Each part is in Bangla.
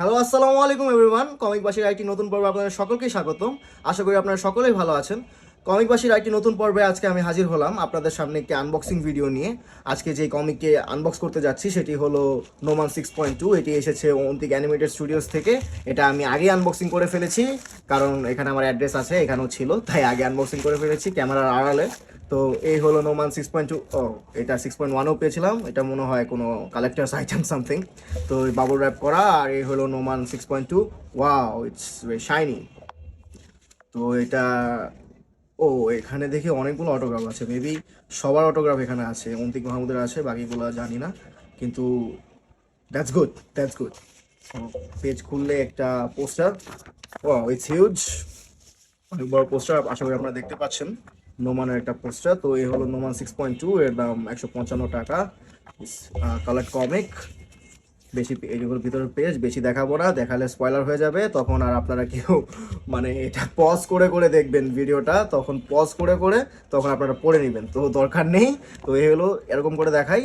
হ্যালো, আসসালামু আলাইকুম এভরিওয়ান। কমিক বাসীর আরেকটি নতুন পর্বে আপনাদের সকলকেই স্বাগতম। আশা করি আপনারা সকলেই ভালো আছেন। কমিক বাসীর আরেকটি নতুন পর্বে আজকে আমি হাজির হলাম আপনাদের সামনে একটি আনবক্সিং ভিডিও নিয়ে। আজকে যে কমিককে আনবক্স করতে যাচ্ছি সেটি হলো নোমান 6.2। এটি এসেছে অন্তিক অ্যানিমেটেড স্টুডিওস থেকে। এটা আমি আগে আনবক্সিং করে ফেলেছি, কারণ এখানে আমার অ্যাড্রেস আছে, এখানেও ছিল, তাই আগে আনবক্সিং করে ফেলেছি ক্যামেরার আড়ালে। তো এই হলো নোমান 6.2। ও, এটা 6.1ও পেয়েছিলাম, এটা মনে হয় কোনো কালেক্টার্স আইটেম সামথিং। তো বাবল র্যাপ করা, আর এই হলো Noman 6.2। Wow, it's very shiny. তো এটা, ও, এখানে দেখি অনেকগুলো অটোগ্রাফ আছে, মেবি সবার অটোগ্রাফ এখানে আছে, অন্তিক মাহমুদের আছে, বাকিগুলো জানি না, কিন্তু that's good, that's good. Page খুললে একটা পোস্টার, ও, ইটস হিউজ, অনেক বড় পোস্টার, আশা করি আপনারা দেখতে পাচ্ছেন। নোমানের একটা পোস্টার। তো এই হলো নোমান 6.2, এর দাম 155 টাকা। কালার কমিক, বেশি এগুলোর ভিতরে পেজ বেশি দেখাবো না, দেখালে স্পয়লার হয়ে যাবে, তখন আর আপনারা কেউ মানে এটা পজ করে করে দেখবেন ভিডিওটা, তখন পজ করে করে তখন আপনারা পড়ে নেবেন, তো দরকার নেই। তো এই হলো, এরকম করে দেখাই।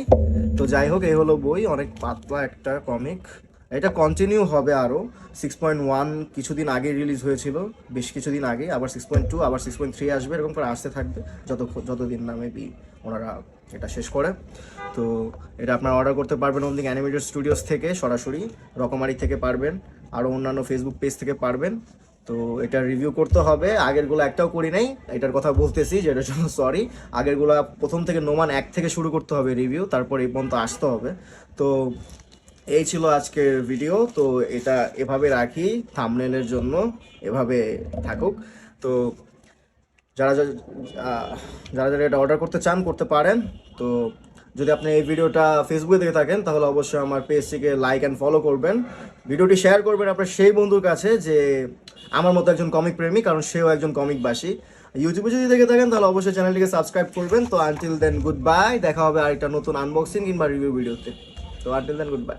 তো যাই হোক, এই হলো বই, অনেক পাতলা একটা কমিক। এটা কন্টিনিউ হবে আরও। 6.1 কিছুদিন আগে রিলিজ হয়েছিল, বেশ কিছুদিন আগে, আবার 6.2, আবার 6.3 আসবে, এরকম করে আসতে থাকবে যতদিন না মেবি ওনারা এটা শেষ করে। তো এটা আপনারা অর্ডার করতে পারবেন অন্তিক অ্যানিমেটেড স্টুডিওস থেকে, সরাসরি রকমারি থেকে পারবেন, আরও অন্যান্য ফেসবুক পেজ থেকে পারবেন। তো এটা রিভিউ করতে হবে, আগেরগুলো একটাও করি নাই, এটার কথা বলতেছি, যেটার জন্য সরি। আগেরগুলো প্রথম থেকে নোমান 1 থেকে শুরু করতে হবে রিভিউ, তারপর এই পর্যন্ত আসতে হবে। তো এই ছিল আজকের ভিডিও। তো এটা এভাবে রাখি থাম্বনেলের জন্য, এভাবে থাকুক। তো যারা যারা যারা যারা এটা অর্ডার করতে চান করতে পারেন। তো যদি আপনি এই ভিডিওটা ফেসবুকে দেখে থাকেন তাহলে অবশ্যই আমার পেজটিকে লাইক অ্যান্ড ফলো করবেন, ভিডিওটি শেয়ার করবেন আপনার সেই বন্ধুর কাছে যে আমার মতো একজন কমিক প্রেমী, কারণ সেও একজন কমিকবাসী। ইউটিউবে যদি দেখে থাকেন তাহলে অবশ্যই চ্যানেলটিকে সাবস্ক্রাইব করবেন। তো আনটিল দেন গুড বাই, দেখা হবে আরেকটা নতুন আনবক্সিং কিংবা রিভিউ ভিডিওতে। তো আনটিল দেন গুড বাই।